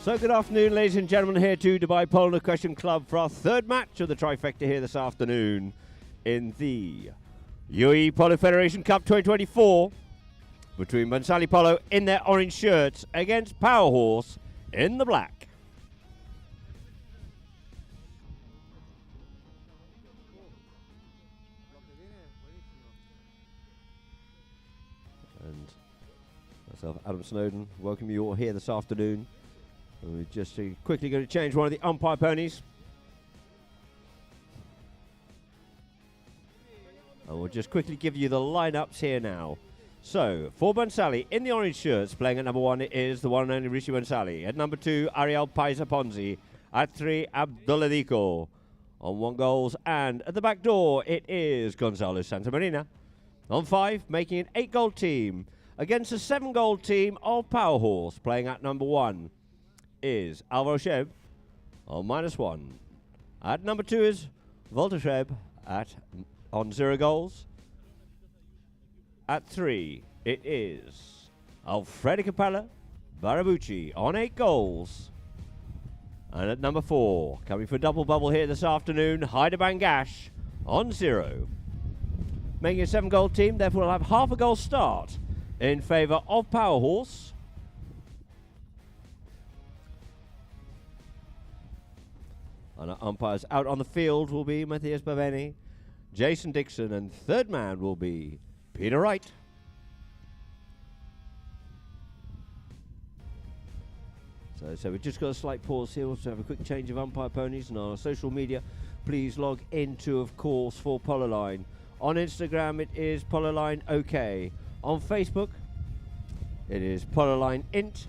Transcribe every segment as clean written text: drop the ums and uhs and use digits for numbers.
So good afternoon, ladies and gentlemen, here to Dubai Polo Question Club for our third match of the trifecta here this afternoon in the UAE Polo Federation Cup 2024 between Bhansali Polo in their orange shirts against Power Horse in the black. And myself, Adam Snowden, welcome you all here this afternoon. And we're just quickly going to change one of the umpire ponies. And we'll just quickly give you the lineups here now. So, for Bhansali, in the orange shirts, playing at number 1 is the one and only Rishi Bhansali. At number 2, Ariel Paisa Ponzi. At 3, Abdullah Diko on 1 goals. And at the back door, it is Gonzalo Santamarina. On 5, making an 8-goal team against a 7-goal team of Power Horse, playing at number 1. Is Alvaro Sheb on -1. At number 2 is Walter Sheb on 0 goals. At 3 it is Alfredo Capella Barabucci on 8 goals. And at number 4, coming for a double bubble here this afternoon, Haider Bangash on 0. Making a 7-goal team, therefore we'll have half a goal start in favour of Power Horse. And our umpires out on the field will be Matthias Baveni, Jason Dixon, and third man will be Peter Wright. So we've just got a slight pause here. We'll also have a quick change of umpire ponies. And on our social media, please log into, of course, for Polo Line. On Instagram, it is Polo Line OK. On Facebook, it is Polo Line Int.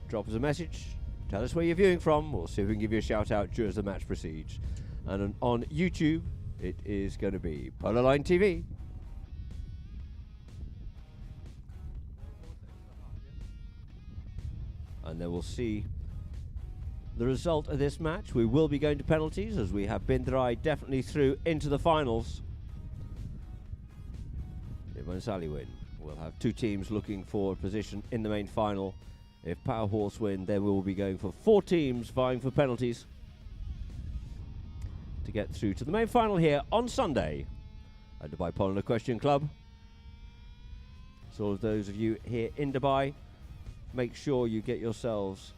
Drop us a message. Tell us where you're viewing from. We'll see if we can give you a shout out as the match proceeds. And on YouTube, it is going to be Polo Line TV. And then we'll see the result of this match. We will be going to penalties as we have Bindrai definitely through into the finals. If Bhansali win, we'll have 2 teams looking for a position in the main final. If Power Horse win, then we will be going for 4 teams vying for penalties to get through to the main final here on Sunday at Dubai Polo Question Club. So all of those of you here in Dubai, make sure you get yourselves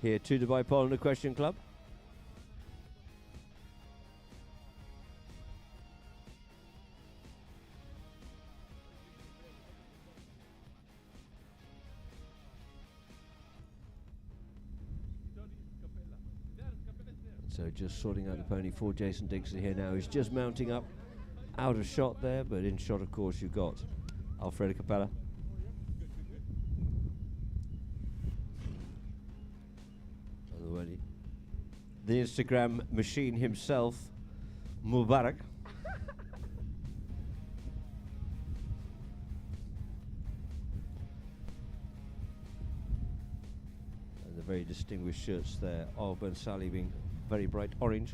here to Dubai Polo Question Club. So just sorting out the pony for Jason Dixon here now. He's just mounting up out of shot there, but in shot, of course, you've got Alfredo Capella. The Instagram machine himself, Mubarak. And the very distinguished shirts there of Bhansali being very bright orange.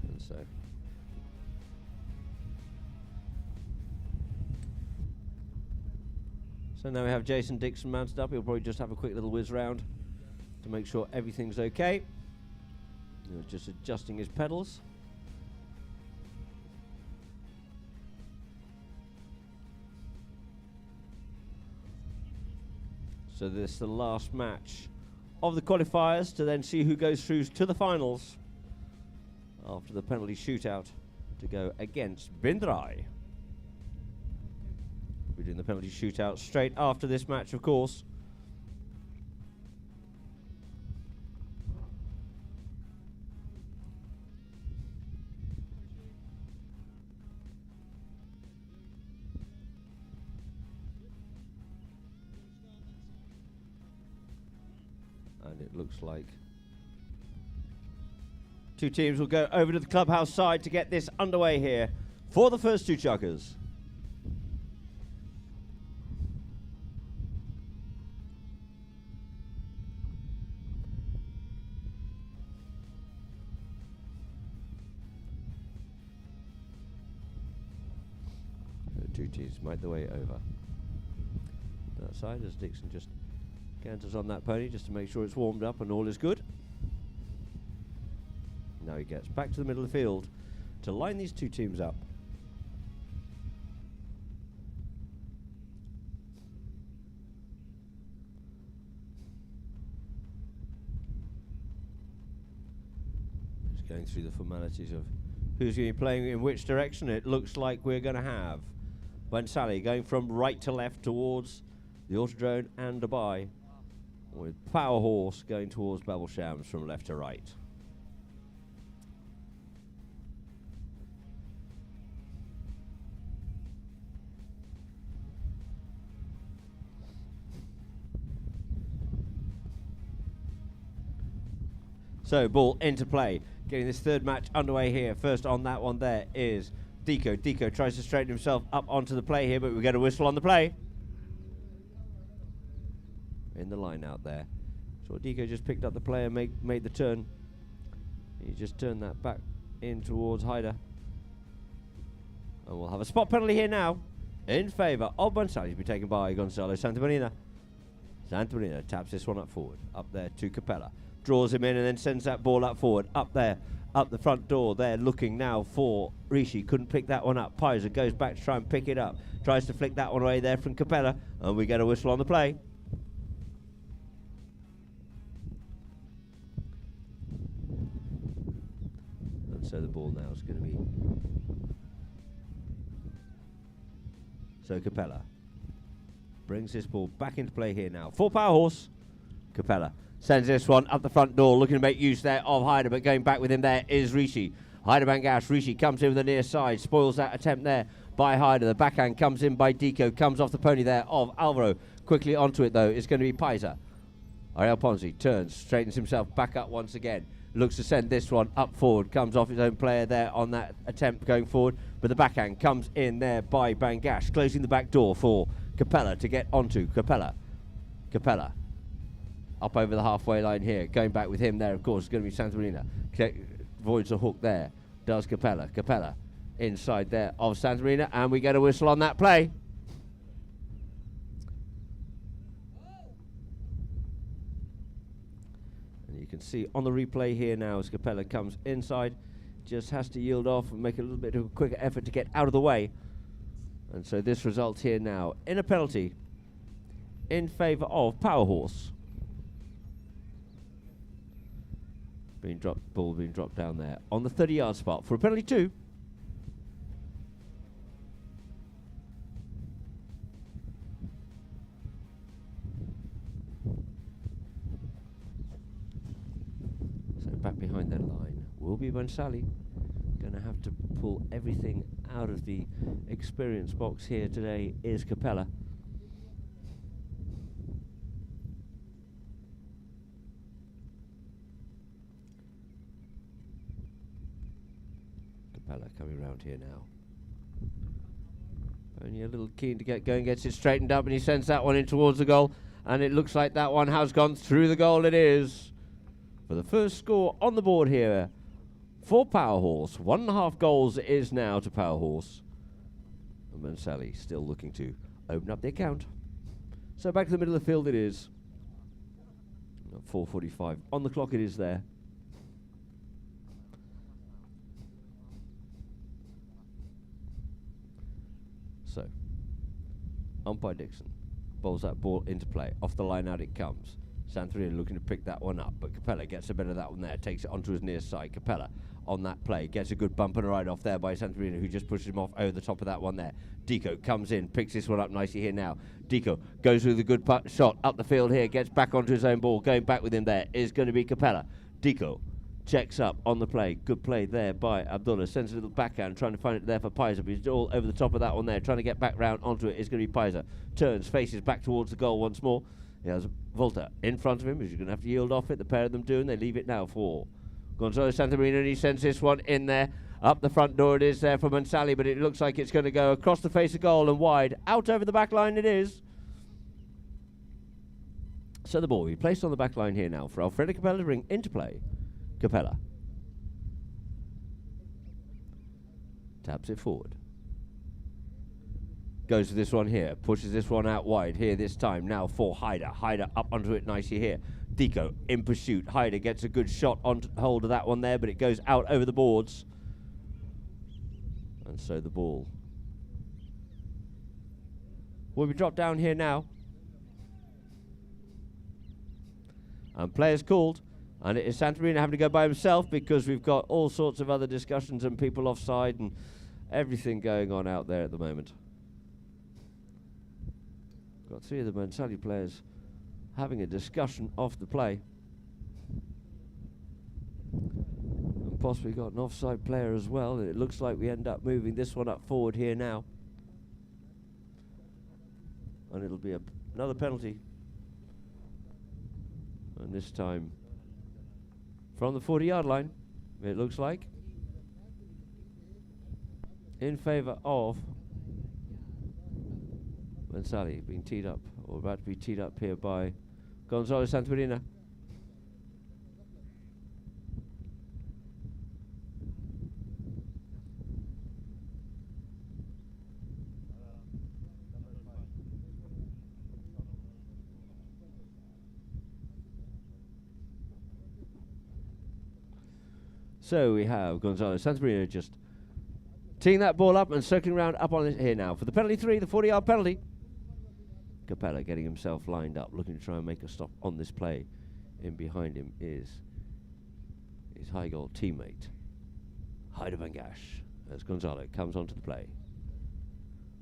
And so now we have Jason Dixon mounted up. He'll probably just have a quick little whiz round to make sure everything's okay. Just adjusting his pedals. So this is the last match of the qualifiers to then see who goes through to the finals after the penalty shootout to go against Bindrai. We're doing the penalty shootout straight after this match, of course. And it looks like 2 teams will go over to the clubhouse side to get this underway here for the first 2 chuckers. two teams make their way over that side as Dixon just canters on that pony just to make sure it's warmed up and all is good. Now he gets back to the middle of the field to line these two teams up. Just going through the formalities of who's going to be playing in which direction. It looks like we're going to have Bhansali going from right to left towards the Autodrone and Dubai, with Power Horse going towards Babbleshams from left to right. So ball into play, getting this third match underway here. First on that one there is Deco. Deco tries to straighten himself up onto the play here, but we get a whistle on the play. In the line out there. So Deco just picked up the play and made the turn. He just turned that back in towards Hyder. And we'll have a spot penalty here now in favour of Bhansali, to be taken by Gonzalo Santamarina. Santamarina taps this one up forward, up there to Capella. Draws him in and then sends that ball up forward, up there, up the front door there, looking now for Rishi. Couldn't pick that one up. Pizer goes back to try and pick it up. Tries to flick that one away there from Capella, and we get a whistle on the play. So the ball now is going to be... So Capella brings this ball back into play here now. For Power Horse, Capella sends this one up the front door, looking to make use there of Hyder, but going back with him there is Rishi. Hyder Bangash, Rishi comes in with the near side, spoils that attempt there by Hyder. The backhand comes in by Deco, comes off the pony there of Alvaro. Quickly onto it though, it's going to be Pizer. Ariel Ponzi turns, straightens himself back up once again. Looks to send this one up forward, comes off his own player there on that attempt going forward, but the backhand comes in there by Bangash, closing the back door for Capella to get onto. Capella up over the halfway line here, going back with him there, of course, is going to be Santamarina. Voids a hook there, does Capella. Capella inside there of Santamarina, and we get a whistle on that play. You can see on the replay here now as Capella comes inside, just has to yield off and make a little bit of a quicker effort to get out of the way. And so this results here now in a penalty in favour of Power Horse. Ball being dropped down there on the 30-yard spot for a penalty 2. Back behind that line will be Bhansali. Going to have to pull everything out of the experience box here today is Capella. Capella coming around here now. Only a little keen to get going, gets it straightened up, and he sends that one in towards the goal, and it looks like that one has gone through the goal. It is. For the first score on the board here for Power Horse. 1.5 goals is now to Power Horse. And Bhansali still looking to open up the account. So back to the middle of the field it is. 4:45 on the clock it is there. So, umpire Dixon bowls that ball into play. Off the line out it comes. Santamarina looking to pick that one up, but Capella gets a bit of that one there, takes it onto his near side. Capella on that play, gets a good bump and a ride off there by Santamarina, who just pushes him off over the top of that one there. Deco comes in, picks this one up nicely here now. Deco goes with a good shot up the field here, gets back onto his own ball. Going back with him there is going to be Capella. Deco checks up on the play. Good play there by Abdullah. Sends a little backhand, trying to find it there for Pizer, but he's all over the top of that one there. Trying to get back round onto it is going to be Pizer. Turns, faces back towards the goal once more. He has Volta in front of him. He's going to have to yield off it. The pair of them do, and they leave it now for Gonzalo Santamarina, and he sends this one in there. Up the front door it is there for Bhansali, but it looks like it's going to go across the face of goal and wide. Out over the back line it is. So the ball will be placed on the back line here now for Alfredo Capella to bring into play. Capella taps it forward. Goes for this one here. Pushes this one out wide here this time. Now for Hyder. Hyder up onto it nicely here. Deco in pursuit. Hyder gets a good shot on hold of that one there, but it goes out over the boards. And so the ball will be dropped down here now. And players called. And it is Santarina having to go by himself because we've got all sorts of other discussions and people offside and everything going on out there at the moment. Got three of the Bhansali players having a discussion off the play. And possibly got an offside player as well. And it looks like we end up moving this one up forward here now. And it'll be another penalty. And this time from the 40-yard line, it looks like, in favour of Bhansali, being teed up, or about to be teed up here by Gonzalo Santarina. So we have Gonzalo Santarina just teeing that ball up and circling around up on it here now for the penalty 3, the 40-yard penalty. Capella getting himself lined up, looking to try and make a stop on this play. In behind him is his high goal teammate, Hyder Bangash, as Gonzalo comes onto the play.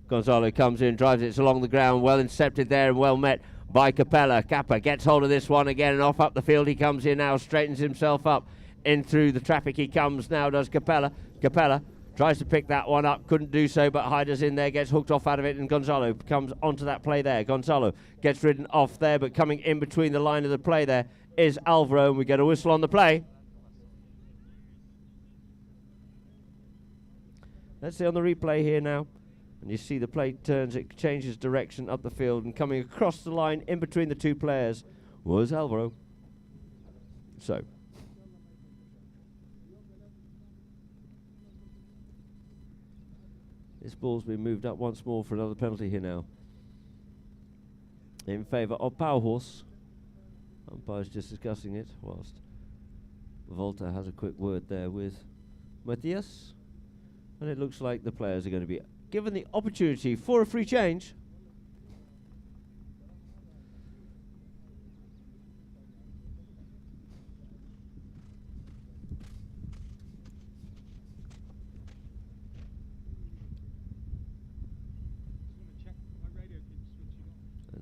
Gonzalo comes in, drives it along the ground, well intercepted there and well met by Capella. Kappa gets hold of this one again and off up the field he comes here now, straightens himself up. In through the traffic he comes now, does Capella. Capella tries to pick that one up, couldn't do so, but Hyder's in there, gets hooked off out of it, and Gonzalo comes onto that play there. Gonzalo gets ridden off there, but coming in between the line of the play there is Alvaro, and we get a whistle on the play. Let's see on the replay here now, and you see the play turns, it changes direction up the field, and coming across the line in between the two players was Alvaro. So this ball's been moved up once more for another penalty here now, in favour of Powerhorse. Umpire's just discussing it, whilst Volta has a quick word there with Matthias. And it looks like the players are going to be given the opportunity for a free change.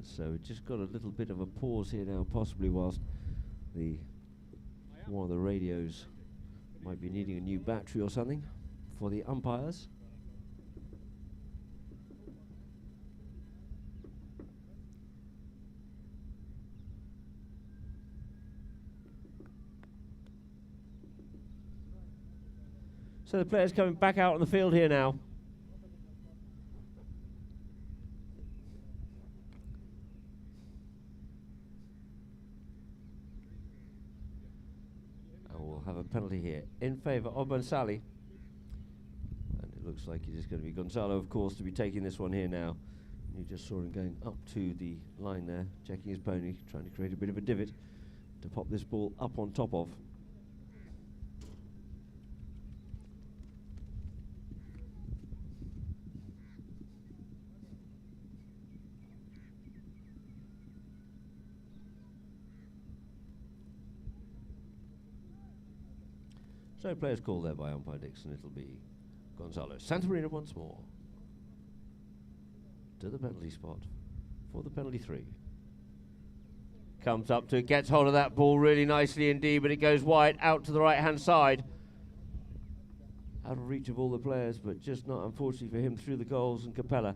So we've just got a little bit of a pause here now, possibly whilst one of the radios might be needing a new battery or something for the umpires. So the players coming back out on the field here now. Have a penalty here in favour of Bhansali, and it looks like it is going to be Gonzalo, of course, to be taking this one here now. You just saw him going up to the line there, checking his pony, trying to create a bit of a divot to pop this ball up on top of. So players called there by umpire Dixon. It'll be Gonzalo Santarina once more to the penalty spot for the penalty 3. Comes up to it, gets hold of that ball really nicely indeed, but it goes wide out to the right-hand side. Out of reach of all the players, but just not, unfortunately for him, through the goals. And Capella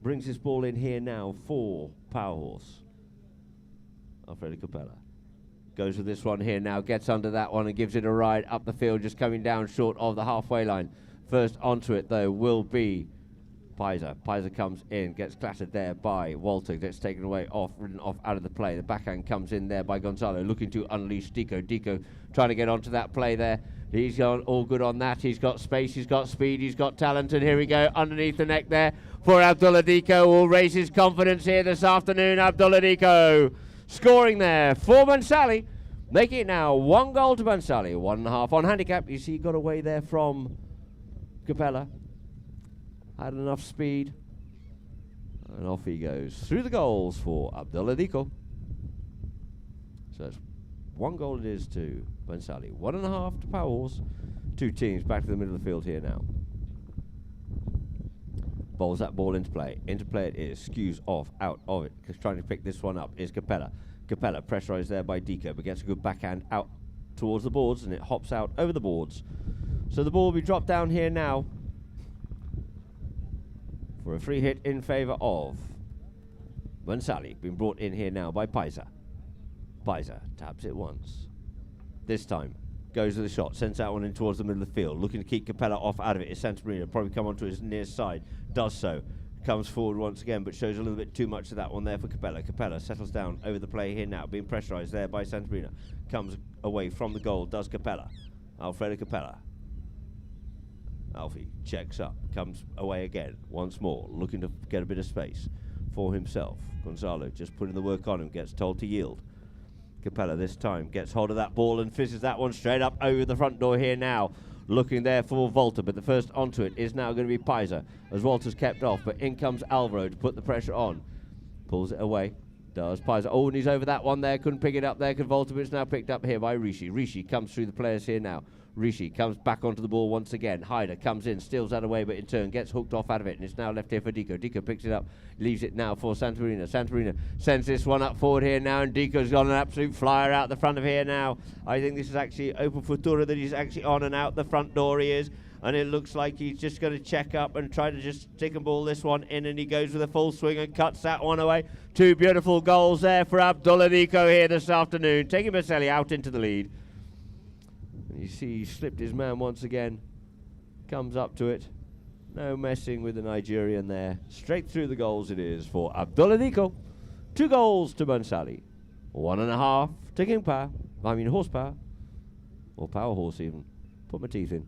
brings his ball in here now for Powerhorse. Alfredo Capella goes with this one here now, gets under that one and gives it a ride up the field, just coming down short of the halfway line. First onto it, though, will be Pizer. Pizer comes in, gets clattered there by Walter, gets taken away, ridden off out of the play. The backhand comes in there by Gonzalo, looking to unleash Deco. Deco trying to get onto that play there. He's gone all good on that. He's got space, he's got speed, he's got talent, and here we go, underneath the neck there for Abdullah Deco. Will raise his confidence here this afternoon. Abdullah Deco scoring there for Bhansali, making it now 1 goal to Bhansali, 1.5 on handicap. You see, he got away there from Capella. Had enough speed, and off he goes through the goals for Abdullah Deco. So it's 1 goal it is to Bhansali, 1.5 to Power Horse. 2 teams back to the middle of the field here now. Bowls that ball into play. Into play it is. Skews off, out of it. Trying to pick this one up is Capella. Capella pressurised there by Deco, but gets a good backhand out towards the boards, and it hops out over the boards. So the ball will be dropped down here now for a free hit in favour of Bhansali. Being brought in here now by Pizer. Pizer taps it once. This time goes with the shot, sends that one in towards the middle of the field, looking to keep Capella off out of it. Is Santa Marina, probably come onto his near side, does so, comes forward once again, but shows a little bit too much of that one there for Capella. Capella settles down over the play here now, being pressurised there by Santa Marina. Comes away from the goal, does Capella. Alfredo Capella. Alfie checks up, comes away again, once more, looking to get a bit of space for himself. Gonzalo just putting the work on him, gets told to yield. Capella this time gets hold of that ball and fizzes that one straight up over the front door here now. Looking there for Volta, but the first onto it is now going to be Pizer, as Walter's kept off, but in comes Alvaro to put the pressure on. Pulls it away, does Pizer. Oh, and he's over that one there, couldn't pick it up there, could Volta, but it's now picked up here by Rishi. Rishi comes through the players here now. Rishi comes back onto the ball once again. Hyder comes in, steals that away, but in turn gets hooked off out of it, and it's now left here for Deco. Deco picks it up, leaves it now for Santa Marina. Santa Marina sends this one up forward here now, and Deco's got an absolute flyer out the front of here now. I think this is actually open Futura, that he's actually on and out the front door he is, and it looks like he's just going to check up and try to just stick and ball this one in, and he goes with a full swing and cuts that one away. 2 beautiful goals there for Abdullah Deco here this afternoon, taking Bhansali out into the lead. You see he slipped his man once again, comes up to it, no messing with the Nigerian there, straight through the goals it is for Abdullah Deco. 2 goals to Bhansali, 1.5 to King Power, horsepower, or Power Horse even, put my teeth in,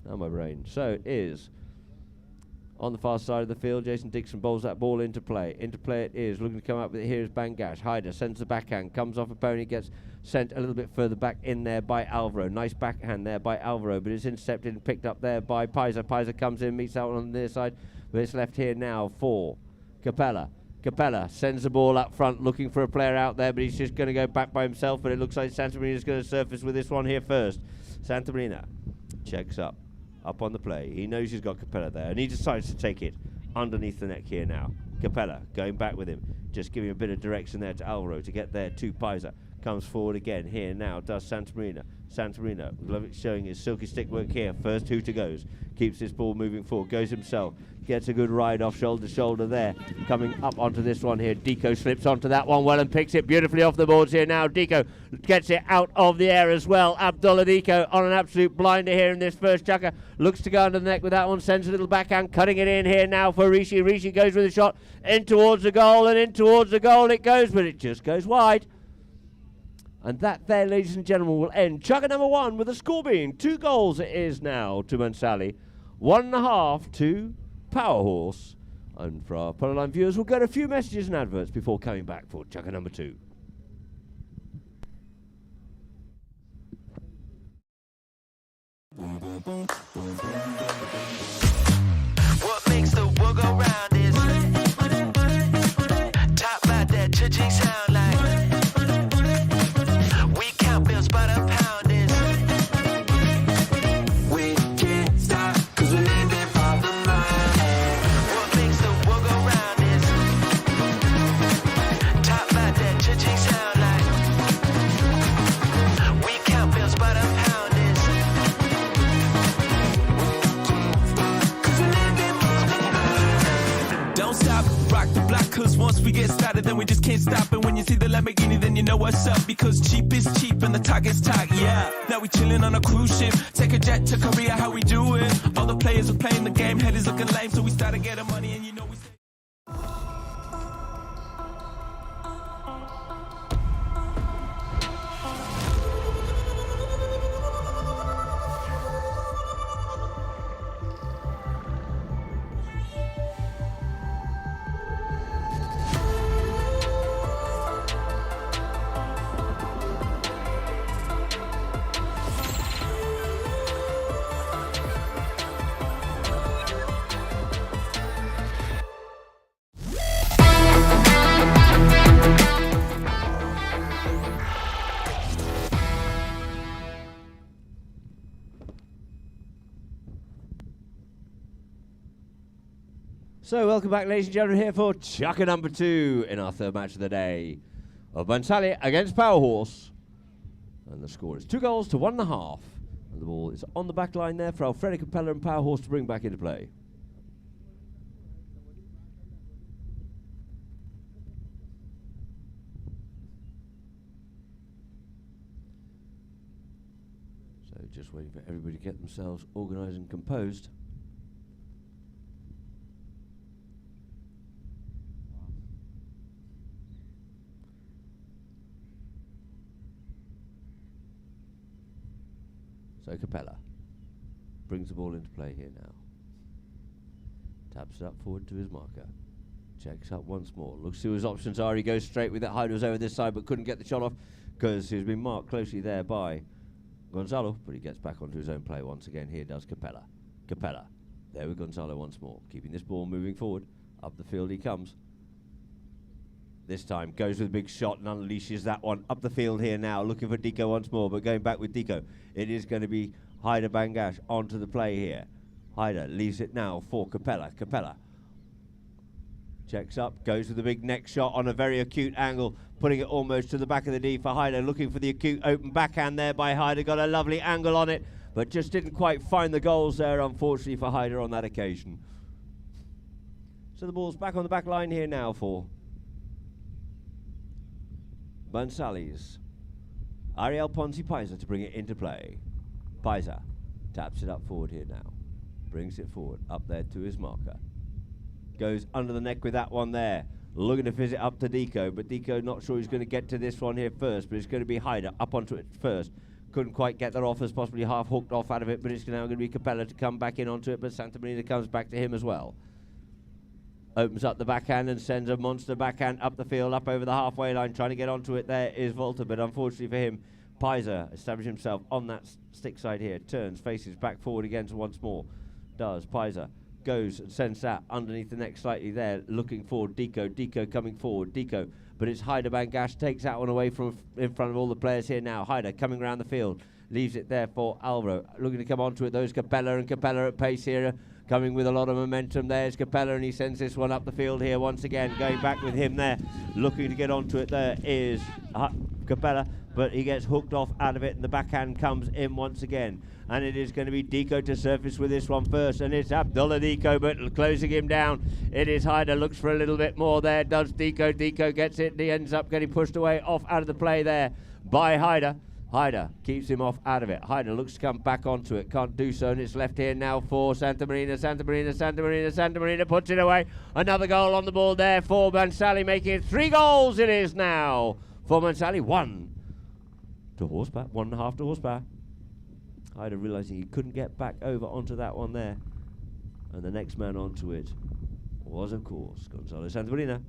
now my brain. So it is on the far side of the field. Jason Dixon bowls that ball into play. Into play it is, looking to come up with it. Here's Bangash. Hyder sends the backhand, comes off a pony, gets sent a little bit further back in there by Alvaro. Nice backhand there by Alvaro, but it's intercepted and picked up there by Pizer. Pizer comes in, meets out on the near side, but it's left here now for Capella. Capella sends the ball up front, looking for a player out there, but he's just going to go back by himself, but it looks like Santa Marina's going to surface with this one here first. Santa Marina checks up on the play. He knows he's got Capella there, and he decides to take it underneath the neck here now. Capella going back with him, just giving a bit of direction there to Alvaro to get there to Pizer. Comes forward again here now, does Santa Marina. Santa Marina, love it, showing his silky stick work here. First hooter goes, keeps this ball moving forward, goes himself, gets a good ride off shoulder to shoulder there. Coming up onto this one here, Deco slips onto that one well and picks it beautifully off the boards here now. Deco gets it out of the air as well. Abdullah Deco on an absolute blinder here in this first chucker. Looks to go under the neck with that one, sends a little backhand, cutting it in here now for Rishi. Rishi goes with a shot in towards the goal, and in towards the goal it goes, but it just goes wide. And that there, ladies and gentlemen, will end chucker number 1 with a score being 2 goals it is now to Bhansali, 1.5 to Power Horse. And for our Polo Line viewers, we'll get a few messages and adverts before coming back for chucker number 2. What makes the world go round is top about that cha-ching sound like. We count bills by the pound is. We can't stop cause we're living for the money. What makes the world go round is top about that cha-ching sound like. We count bills by the pound is. Don't stop, rock the block, cause once we get started, then we we just can't stop. And when you see the Lamborghini, then you know what's up. Because cheap is cheap and the talk is talk, yeah. Now we chilling on a cruise ship. Take a jet to Korea, how we do it. All the players are playing the game, head is looking lame. So we started getting money and you know we stay. So, welcome back, ladies and gentlemen, here for chucker number 2 in our third match of the day of Bhansali against Power Horse. And the score is 2 goals to 1.5. And the ball is on the back line there for Alfredo Capella and Power Horse to bring back into play. So, just waiting for everybody to get themselves organised and composed. So Capella brings the ball into play here now. Taps it up forward to his marker. Checks up once more. Looks to his options are. He goes straight with it. Hyder was over this side but couldn't get the shot off because he's been marked closely there by Gonzalo. But he gets back onto his own play once again. Here does Capella. Capella there with Gonzalo once more. Keeping this ball moving forward. Up the field he comes. This time goes with a big shot and unleashes that one up the field here now. Looking for Diko once more, but going back with Diko. It is going to be Hyder Bangash onto the play here. Hyder leaves it now for Capella. Capella checks up, goes with a big neck shot on a very acute angle, putting it almost to the back of the knee for Hyder. Looking for the acute open backhand there by Hyder. Got a lovely angle on it, but just didn't quite find the goals there, unfortunately, for Hyder on that occasion. So the ball's back on the back line here now for Bhansali's Ariel Ponzi Paiza to bring it into play. Paiza taps it up forward here now. Brings it forward up there to his marker. Goes under the neck with that one there. Looking to fizz it up to Diko, but Diko not sure he's going to get to this one here first, but it's going to be Hyder up onto it first. Couldn't quite get that off, as possibly half hooked off out of it, but it's now going to be Capella to come back in onto it, but Santa Marina comes back to him as well. Opens up the backhand and sends a monster backhand up the field, up over the halfway line. Trying to get onto it there is Volta, but unfortunately for him, Paiza established himself on that stick side here. Turns, faces back forward again once more. Does Paiza. Goes and sends that underneath the neck slightly there. Looking forward, Diko. Diko coming forward. Diko, but it's Hyder Bangash. Takes that one away from in front of all the players here now. Hyder coming around the field. Leaves it there for Alvaro. Looking to come onto it. Those Capella and Capella at pace here. Coming with a lot of momentum. There's Capella, and he sends this one up the field here once again. Going back with him there. Looking to get onto it there is Capella, but he gets hooked off out of it, and the backhand comes in once again. And it is going to be Diko to surface with this one first, and it's Abdullah Diko, but closing him down. It is Hyder, looks for a little bit more there. Does Diko. Diko gets it, and he ends up getting pushed away off out of the play there by Hyder. Hyder keeps him off out of it. Hyder looks to come back onto it. Can't do so, and it's left here now for Santa Marina. Santa Marina, Santa Marina, Santa Marina puts it away. Another goal on the ball there for Bhansali, making it 3 goals it is now for Bhansali. 1 to horsepower, 1.5 to horsepower. Hyder realising he couldn't get back over onto that one there. And the next man onto it was, of course, Gonzalo Santa Marina.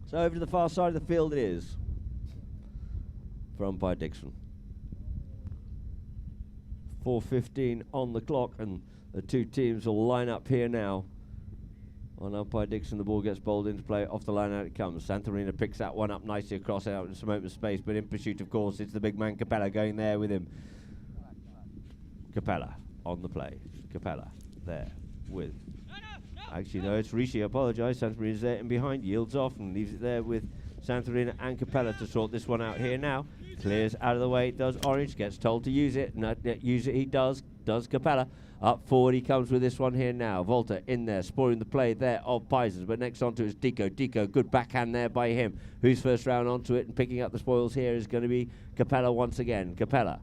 So over to the far side of the field it is. For umpire Dixon. 4:15 on the clock, and the two teams will line up here now. On umpire Dixon, the ball gets bowled into play. Off the line out it comes. Santa Marina picks that one up nicely across out in some open space, but in pursuit, of course, it's the big man Capella going there with him. Capella on the play. Capella there with... Actually, no, it's Rishi. I apologise. Santa Marina's there in behind, yields off and leaves it there with Santa Marina and Capella to sort this one out here now. Clears out of the way, does Orange, gets told to use it. Use it he does Capella. Up forward he comes with this one here now. Volta in there, spoiling the play there of Pizers, but next onto is Dico. Dico, good backhand there by him. Who's first round onto it and picking up the spoils here is going to be Capella once again. Capella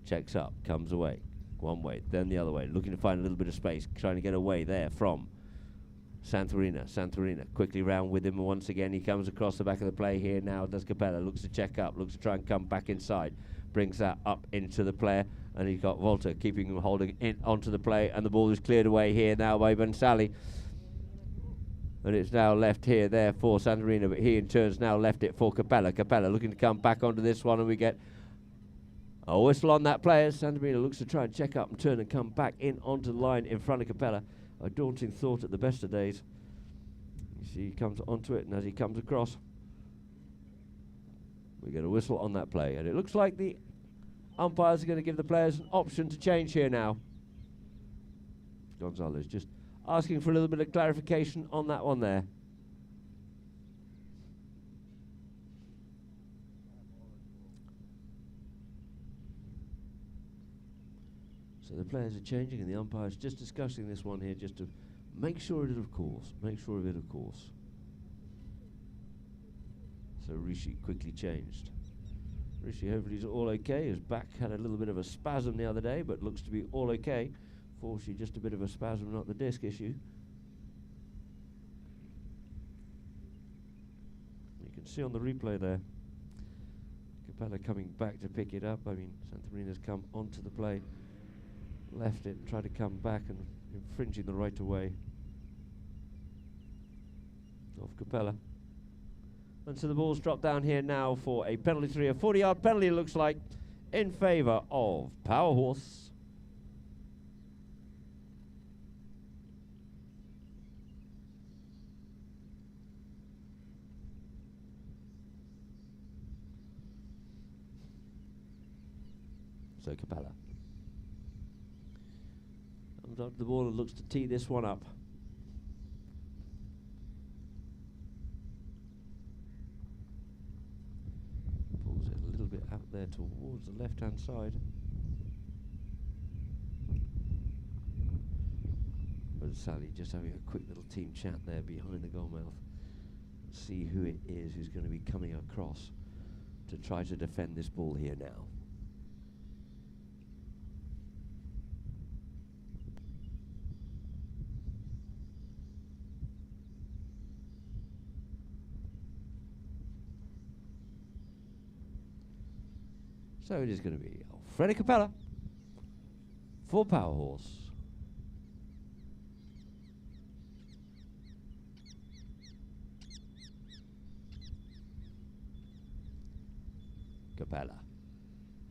checks up, comes away. One way, then the other way, looking to find a little bit of space, trying to get away there from Santorina. Santorina quickly round with him once again. He comes across the back of the play here now. Does Capella, looks to check up, looks to try and come back inside. Brings that up into the player, and he's got Volta keeping him holding in onto the play, and the ball is cleared away here now by Bhansali. And it's now left here there for Santorina, but he in turns now left it for Capella. Capella looking to come back onto this one, and we get a whistle on that player. Santorina looks to try and check up and turn and come back in onto the line in front of Capella. A daunting thought at the best of days. You see he comes onto it, and as he comes across, we get a whistle on that play, and it looks like the umpires are going to give the players an option to change here now. Gonzalo's just asking for a little bit of clarification on that one there. So the players are changing, and the umpire's just discussing this one here just to make sure of it, of course. So Rishi quickly changed. Rishi hopefully is all okay. His back had a little bit of a spasm the other day, but looks to be all okay. Fortunately, just a bit of a spasm, not the disc issue. You can see on the replay there, Capella coming back to pick it up. I mean, Santorina's come onto the play, left it, and tried to come back and infringing the right of way of Capella. And so the ball's dropped down here now for a penalty 3, a 40-yard penalty it looks like, in favour of Power Horse. So Capella comes up to the ball and looks to tee this one up. Out there towards the left-hand side. Bhansali just having a quick little team chat there behind the goalmouth. See who it is who's going to be coming across to try to defend this ball here now. So it is going to be Alfredo Capella for Power Horse. Capella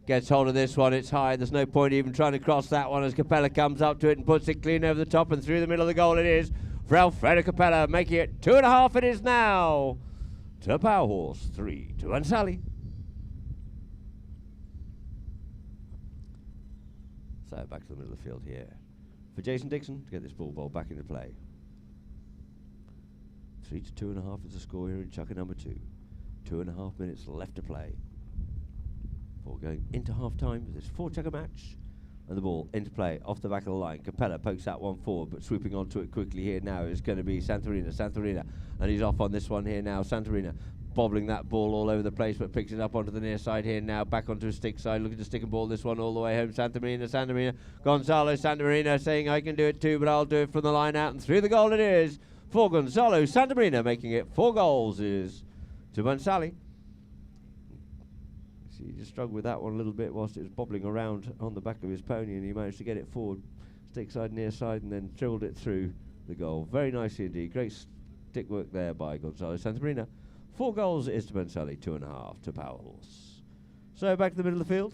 gets hold of this one. It's high. There's no point even trying to cross that one as Capella comes up to it and puts it clean over the top and through the middle of the goal. It is for Alfredo Capella, making it 2.5. It is now to Power Horse, 3 to Bhansali. So back to the middle of the field here for Jason Dixon to get this ball bowled back into play. 3 to 2.5 is the score here in chukker number 2. 2.5 minutes left to play before going into half time with this 4-chukker match. And the ball into play off the back of the line. Capella pokes that one forward, but swooping onto it quickly here now is going to be Santorina, and he's off on this one here now. Santorina bobbling that ball all over the place, but picks it up onto the near side here now, back onto his stick side, looking to stick and ball this one all the way home. Santorina, Gonzalo Santorina saying I can do it too, but I'll do it from the line out, and through the goal it is for Gonzalo Santorina, making it 4 goals is to Bhansali. See, he just struggled with that one a little bit whilst it was bobbling around on the back of his pony, and he managed to get it forward, stick side, near side, and then drilled it through the goal. Very nicely indeed. Great stick work there by Gonzalo Santorina. 4 goals is to Bhansali, 2.5 to Power Horse. So back to the middle of the field.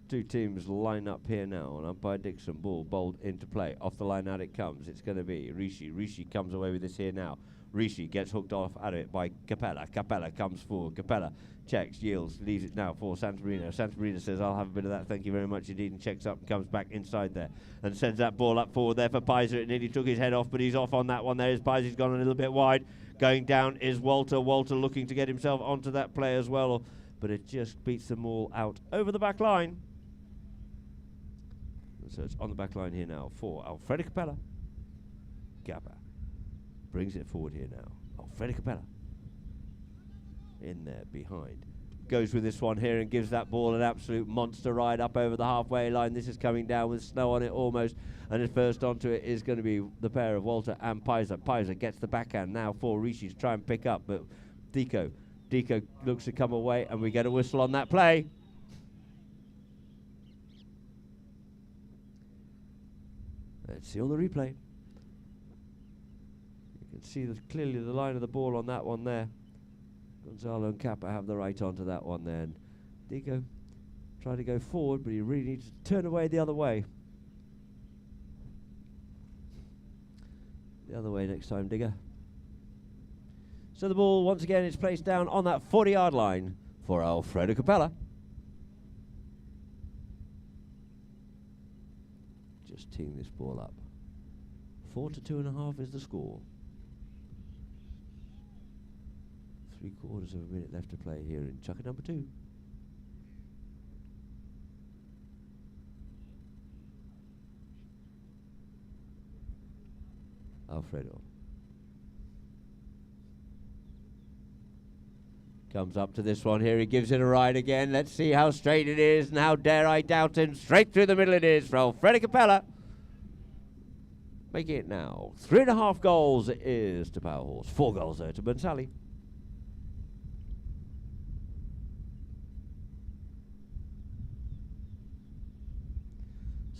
2 teams line up here now, and umpire Dixon, ball bowled into play. Off the line out it comes. It's going to be Rishi. Rishi comes away with this here now. Rishi gets hooked off out of it by Capella. Capella comes forward. Capella checks, yields, leaves it now for Santorina. Santorina says, I'll have a bit of that, thank you very much indeed, and checks up and comes back inside there and sends that ball up forward there for Pizer. It nearly took his head off, but he's off on that one there as Pizer's gone a little bit wide. Going down is Walter. Walter looking to get himself onto that play as well, but it just beats them all out over the back line. So it's on the back line here now for Alfredo Capella. Gabba brings it forward here now. Alfredo Capella in there behind. Goes with this one here and gives that ball an absolute monster ride up over the halfway line. This is coming down with snow on it almost. And the first onto it is going to be the pair of Walter and Pizer. Pizer gets the backhand now for Rishi to try and pick up. But Deco looks to come away and we get a whistle on that play. Let's see on the replay. You can see clearly the line of the ball on that one there. Gonzalo and Kappa have the right onto that one there. And Deco tried to go forward, but he really needs to turn away the other way. The other way next time, Digger. So the ball, once again, is placed down on that 40-yard line for Alfredo Capella. Just teeing this ball up. 4 to 2.5 is the score. 3/4 of a minute left to play here in chucker number 2. Alfredo comes up to this one here. He gives it a ride again. Let's see how straight it is and how dare I doubt him. Straight through the middle it is for Alfredo Capella. Making it now 3.5 goals it is to Power Horse. 4 goals there to Bhansali.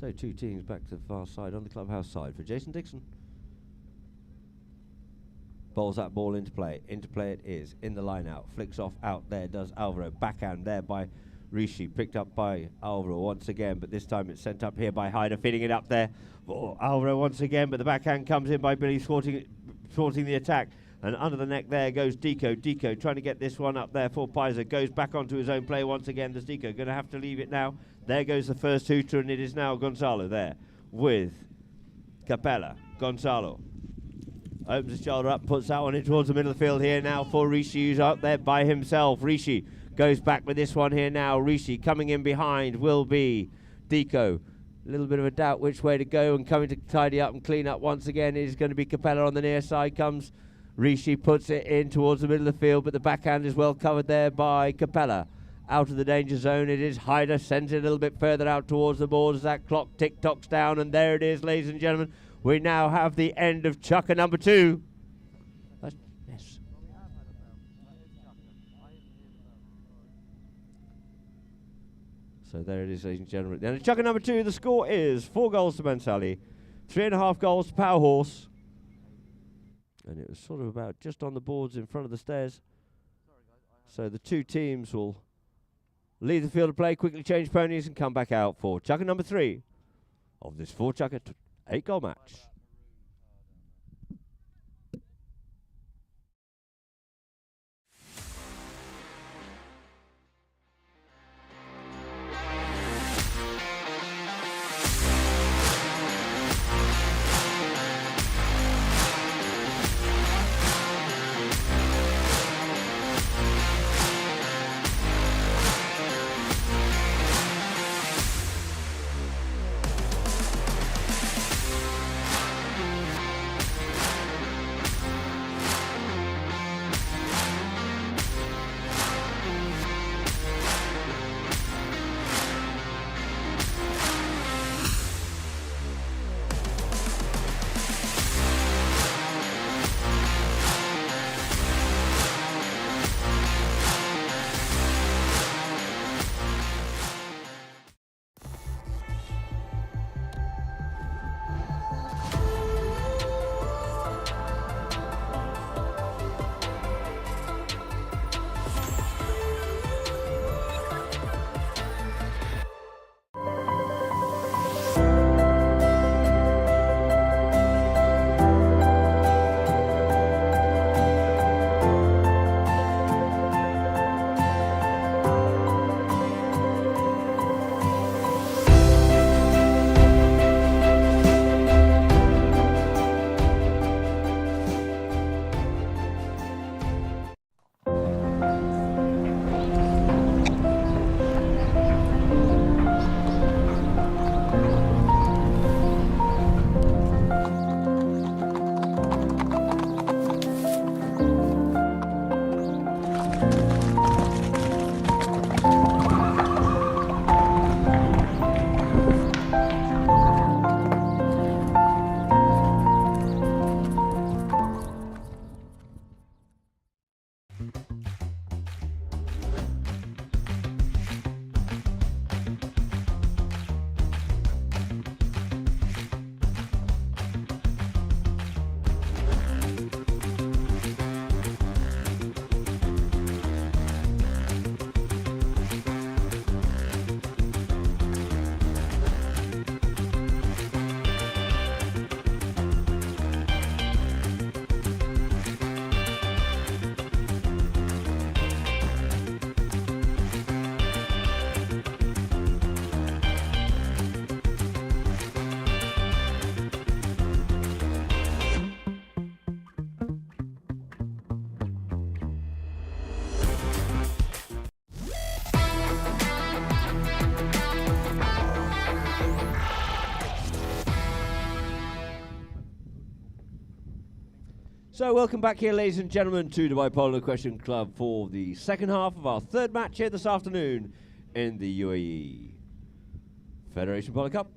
So 2 teams back to the far side on the clubhouse side for Jason Dixon. Bowls that ball into play. Into play it is. In the line out. Flicks off out there does Alvaro. Backhand there by Rishi. Picked up by Alvaro once again, but this time it's sent up here by Hyder. Feeding it up there for Alvaro once again, but the backhand comes in by Billy, thwarting the attack. And under the neck there goes Deco. Deco trying to get this one up there for Pizer. Goes back onto his own play once again. Does Deco going to have to leave it now? There goes the first hooter, and it is now Gonzalo there with Capella. Gonzalo opens his shoulder up, puts that one in towards the middle of the field here now for Rishi, who's up there by himself. Rishi goes back with this one here now. Rishi coming in behind will be Deco. A little bit of a doubt which way to go, and coming to tidy up and clean up once again is going to be Capella on the near side. Comes Rishi, puts it in towards the middle of the field, but the backhand is well covered there by Capella. Out of the danger zone it is. Hyder sends it a little bit further out towards the board as that clock tick-tocks down, and there it is, ladies and gentlemen. We now have the end of chucker number 2. Yes. So there it is, ladies and gentlemen. And in chucker number 2, the score is 4 goals to Bhansali, 3.5 goals to Power Horse. And it was sort of about just on the boards in front of the stairs. So the 2 teams will leave the field of play, quickly change ponies, and come back out for chucker number 3 of this 4-chucker 8-goal match. So welcome back here, ladies and gentlemen, to Dubai Polo Question Club for the second half of our third match here this afternoon in the UAE Federation Polo Cup.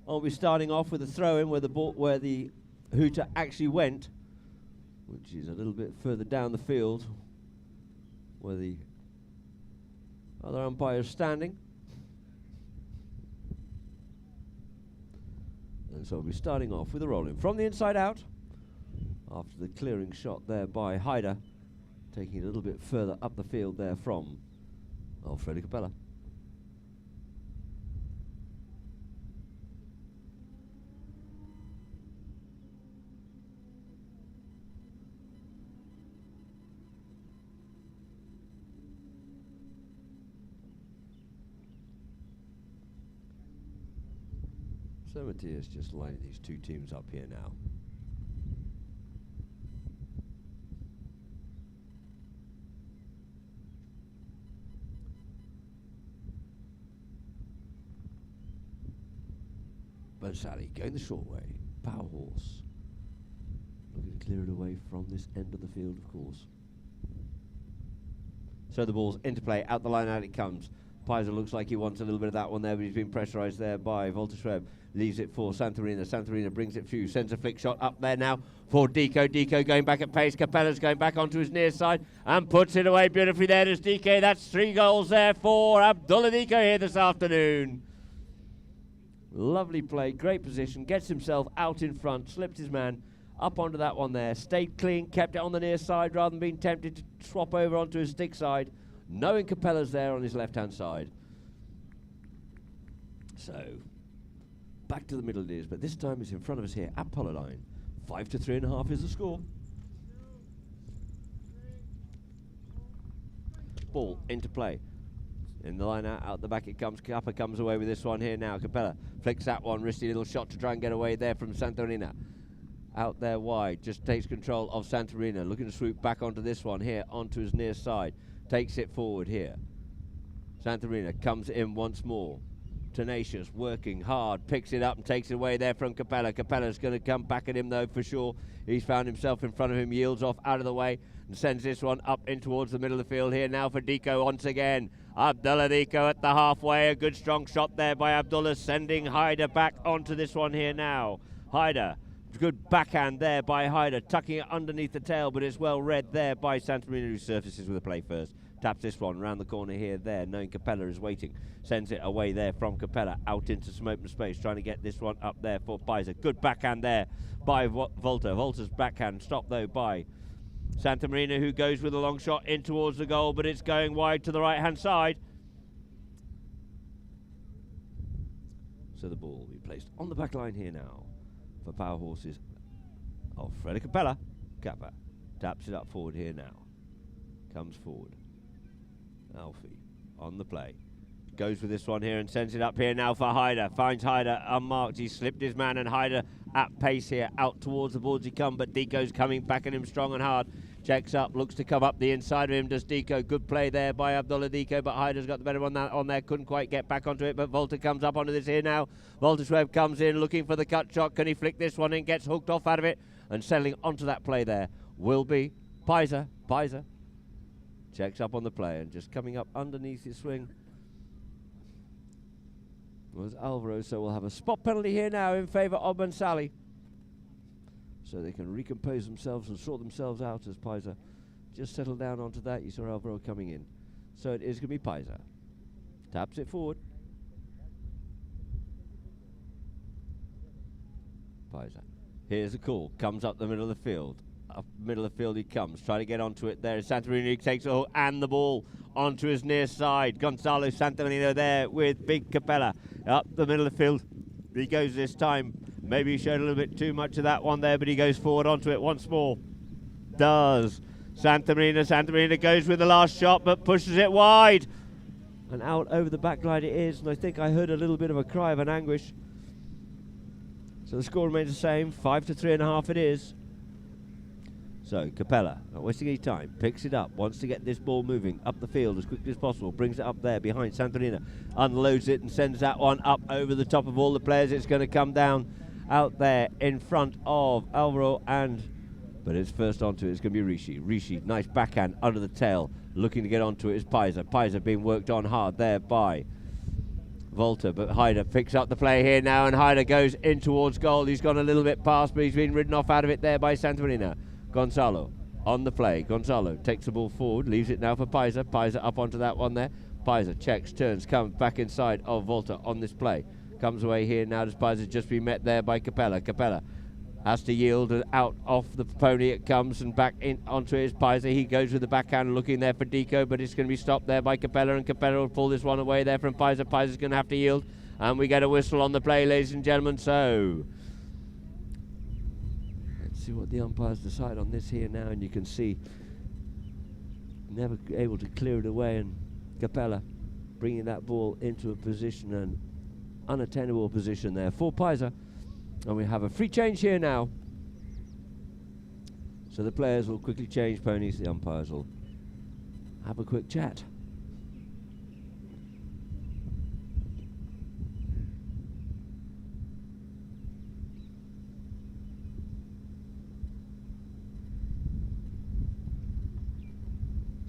I'll be starting off with a throw-in where the hooter actually went, which is a little bit further down the field, where the other umpire is standing. And so we'll be starting off with a roll-in from the inside out after the clearing shot there by Haider, taking it a little bit further up the field there from Alfredo Capella. So Matthias just lining these two teams up here now. Bhansali going the short way. Power horse. Looking to clear it away from this end of the field, of course. So the ball's into play. Out the line, out it comes. Paiser looks like he wants a little bit of that one there, but he's been pressurised there by Volta Schweb. Leaves it for Santarina. Santarina brings it few. Sends a flick shot up there now for Deco. Deco going back at pace. Capella's going back onto his near side and puts it away beautifully there. There's Deco. That's 3 goals there for Abdullah Deco here this afternoon. Lovely play. Great position. Gets himself out in front. Slipped his man up onto that one there. Stayed clean. Kept it on the near side rather than being tempted to swap over onto his stick side. Knowing Capella's there on his left-hand side. So back to the middle it is, but this time it's in front of us here at Polo line. 5 to 3.5 is the score. Ball into play. In the line out the back it comes. Kappa comes away with this one here now. Capella flicks that one. Risky little shot to try and get away there from Santarina. Out there wide. Just takes control of Santarina. Looking to swoop back onto this one here, onto his near side. Takes it forward here. Santarina comes in once more. Tenacious, working hard, picks it up and takes it away there from Capella. Capella's going to come back at him though for sure. He's found himself in front of him, yields off out of the way and sends this one up in towards the middle of the field here now for Deco once again. Abdullah Deco at the halfway. A good strong shot there by Abdullah, sending Haider back onto this one here now. Haider, good backhand there by Haider, tucking it underneath the tail, but it's well read there by Santarina, who surfaces with a play first. Taps this one round the corner here, there, knowing Capella is waiting. Sends it away there from Capella, out into some open space, trying to get this one up there for Paiser. Good backhand there by Volta. Volta's backhand stopped though by Santamarina, who goes with a long shot in towards the goal, but it's going wide to the right-hand side. So the ball will be placed on the back line here now for Power Horses of Alfredo Capella. Kappa taps it up forward here now. Comes forward. Alfie on the play. Goes with this one here and sends it up here now for Haider. Finds Haider unmarked. He slipped his man and Haider at pace here. Out towards the boards he come, but Deco's coming back at him strong and hard. Checks up, looks to come up the inside of him. Does Deco. Good play there by Abdullah Deco, but Haider's got the better one on there. Couldn't quite get back onto it, but Volta comes up onto this here now. Volta's Web comes in looking for the cut shot. Can he flick this one in? Gets hooked off out of it, and settling onto that play there will be Paiser. Paiser checks up on the play and just coming up underneath his swing was Alvaro, so we'll have a spot penalty here now in favour of Bhansali, so they can recompose themselves and sort themselves out as Paiser just settled down onto that. You saw Alvaro coming in, so it is going to be Paiser. Taps it forward. Paiser. Here's a call. Comes up the middle of the field. Up middle of the field he comes, trying to get onto it there. Santarino takes a hold and the ball onto his near side. Gonzalo Santarino there with Big Capella. Up the middle of the field he goes this time. Maybe he showed a little bit too much of that one there, but he goes forward onto it once more. Does. Santarino goes with the last shot, but pushes it wide. And out over the back line it is, and I think I heard a little bit of a cry of an anguish. So the score remains the same, 5 to 3.5 it is. So Capella, not wasting any time, picks it up, wants to get this ball moving up the field as quickly as possible, brings it up there behind Santarina, unloads it and sends that one up over the top of all the players. It's going to come down out there in front of Alvaro but it's first onto it. It's going to be Rishi. Rishi, nice backhand under the tail. Looking to get onto it is Paiser. Paiser being worked on hard there by Volta, but Haider picks up the play here now, and Haider goes in towards goal. He's gone a little bit past, but he's been ridden off out of it there by Santamarina. Gonzalo on the play. Gonzalo takes the ball forward, leaves it now for Paiser. Paiser up onto that one there. Paiser checks, turns, comes back inside of Volta on this play. Comes away here now. Does Paiser just be met there by Capella? Capella has to yield, and out off the pony it comes, and back in onto his Paiser. He goes with the backhand, looking there for Deco, but it's going to be stopped there by Capella, and Capella will pull this one away there from Paiser. Paiser's going to have to yield, and we get a whistle on the play, ladies and gentlemen. So let's see what the umpires decide on this here now, and you can see never able to clear it away, and Capella bringing that ball into a position, an unattainable position there for Paiser. And we have a free change here now. So the players will quickly change ponies. The umpires will have a quick chat.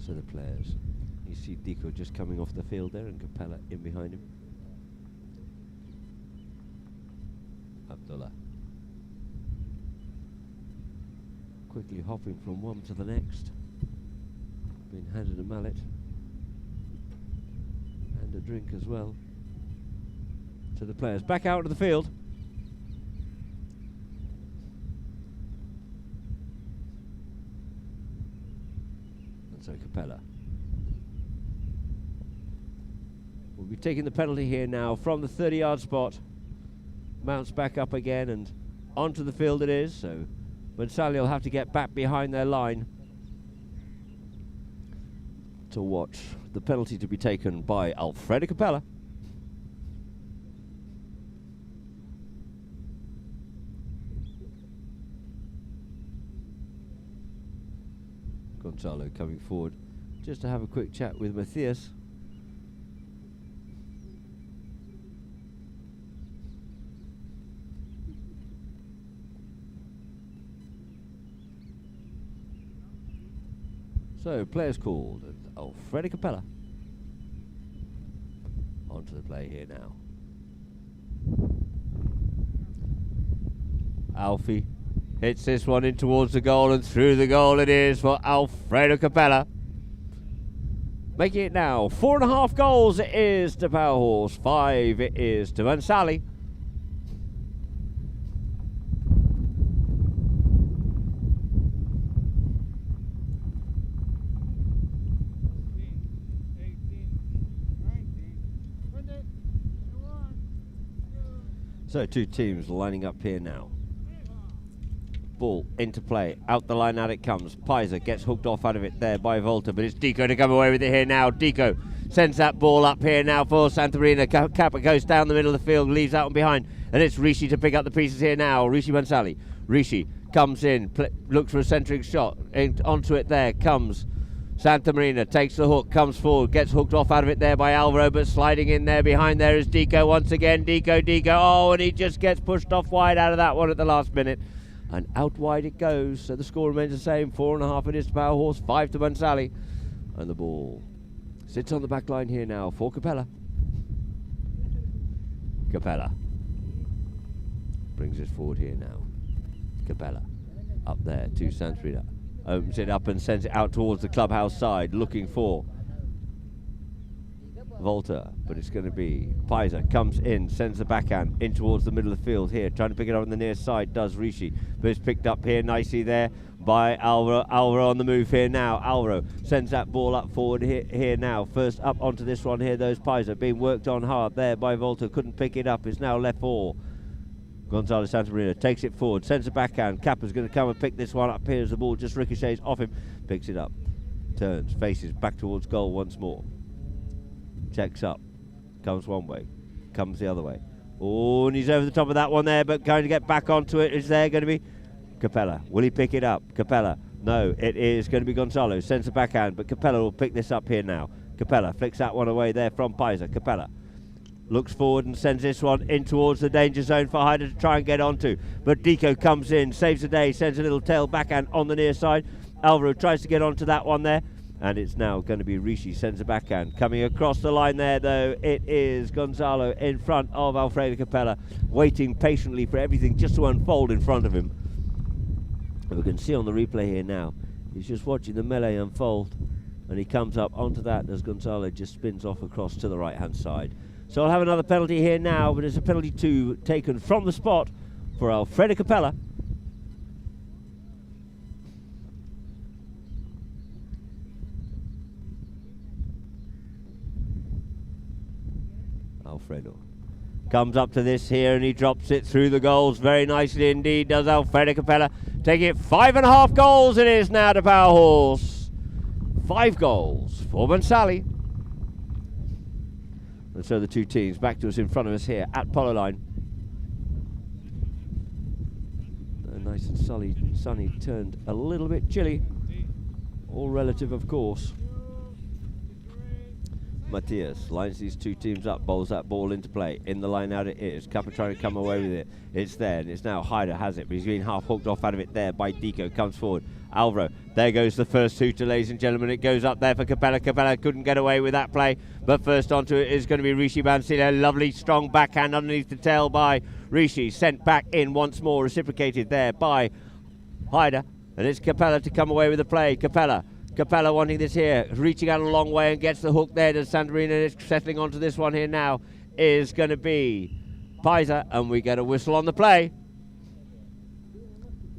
So the players, you see Deco just coming off the field there, and Capella in behind him. Abdullah quickly hopping from one to the next, being handed a mallet and a drink as well to the players. Back out of the field. And so Capella will be taking the penalty here now from the 30-yard spot. Mounts back up again, and onto the field it is. So Bhansali will have to get back behind their line to watch the penalty to be taken by Alfredo Capella. Gonzalo coming forward just to have a quick chat with Matthias. So, players called, and Alfredo Capella onto the play here now. Alfie hits this one in towards the goal, and through the goal it is for Alfredo Capella. Making it now 4.5 goals it is to Power Horse, 5 it is to Bhansali. So two teams lining up here now. Ball into play, out the line out it comes. Paiser gets hooked off out of it there by Volta, but it's Deco to come away with it here now. Deco sends that ball up here now for Santamarina. Kappa goes down the middle of the field, leaves out and behind, and it's Rishi to pick up the pieces here now. Rishi Bhansali. Rishi comes in, looks for a centering shot, onto it there comes Santamarina, takes the hook, comes forward, gets hooked off out of it there by Alvaro, but sliding in there behind there is Deco once again. Deco, oh, and he just gets pushed off wide out of that one at the last minute. And out wide it goes, so the score remains the same. 4.5 it is to Power Horse, 5 to Bhansali. And the ball sits on the back line here now for Capella. Capella brings it forward here now. Capella up there to Santamarina. Opens it up and sends it out towards the clubhouse side, looking for Volta, but it's going to be Paiser. Comes in, sends the backhand in towards the middle of the field here, trying to pick it up on the near side, does Rishi, but it's picked up here nicely there by Alvaro. Alvaro on the move here now. Alvaro sends that ball up forward here now. First up onto this one here, those Paiser being worked on hard there by Volta, couldn't pick it up, is now left for Gonzalo Santamarina. Takes it forward, sends a backhand. Kappa's going to come and pick this one up here as the ball just ricochets off him. Picks it up, turns, faces back towards goal once more. Checks up, comes one way, comes the other way. Oh, and he's over the top of that one there, but going to get back onto it. Is there going to be Capella? Will he pick it up? Capella, no, it is going to be Gonzalo. Sends a backhand, but Capella will pick this up here now. Capella flicks that one away there from Paiser. Capella looks forward and sends this one in towards the danger zone for Hyder to try and get onto. But Deco comes in, saves the day, sends a little tail backhand on the near side. Alvaro tries to get onto that one there. And it's now going to be Rishi, sends a backhand. Coming across the line there, though, it is Gonzalo in front of Alfredo Capella, waiting patiently for everything just to unfold in front of him. And we can see on the replay here now, he's just watching the melee unfold. And he comes up onto that as Gonzalo just spins off across to the right-hand side. So I'll have another penalty here now, but it's a penalty 2 taken from the spot for Alfredo Capella. Alfredo comes up to this here and he drops it through the goals very nicely indeed, does Alfredo Capella. Taking it 5.5 goals it is now to Power Horse. 5 goals for Bhansali. And so the two teams back to us in front of us here at Polo line. Nice and sunny, turned a little bit chilly. All relative, of course. Matthias lines these two teams up, bowls that ball into play. In the line out it is. Kappa trying to come away with it. It's there, and it's now Hyder has it, but he's being half hooked off out of it there by Deco. Comes forward. Alvaro. There goes the first shooter, ladies and gentlemen. It goes up there for Capella. Capella couldn't get away with that play, but first onto it is going to be Rishi Bhansali. A lovely strong backhand underneath the tail by Rishi. Sent back in once more, reciprocated there by Hyder. And it's Capella to come away with the play. Capella wanting this here, reaching out a long way and gets the hook there to Santarina, and it's settling onto this one here now is going to be Pisa, and we get a whistle on the play.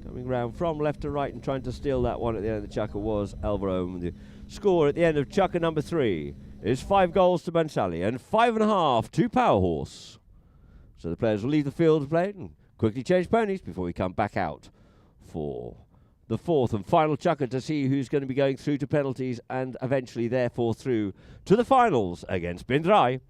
Coming round from left to right and trying to steal that one at the end of the chukker was Alvaro. The score at the end of chukker number 3 is 5 goals to Bhansali and 5.5 to Power Horse. So the players will leave the field to play and quickly change ponies before we come back out for the 4th and final chukker to see who's going to be going through to penalties and eventually therefore through to the finals against Bindrai.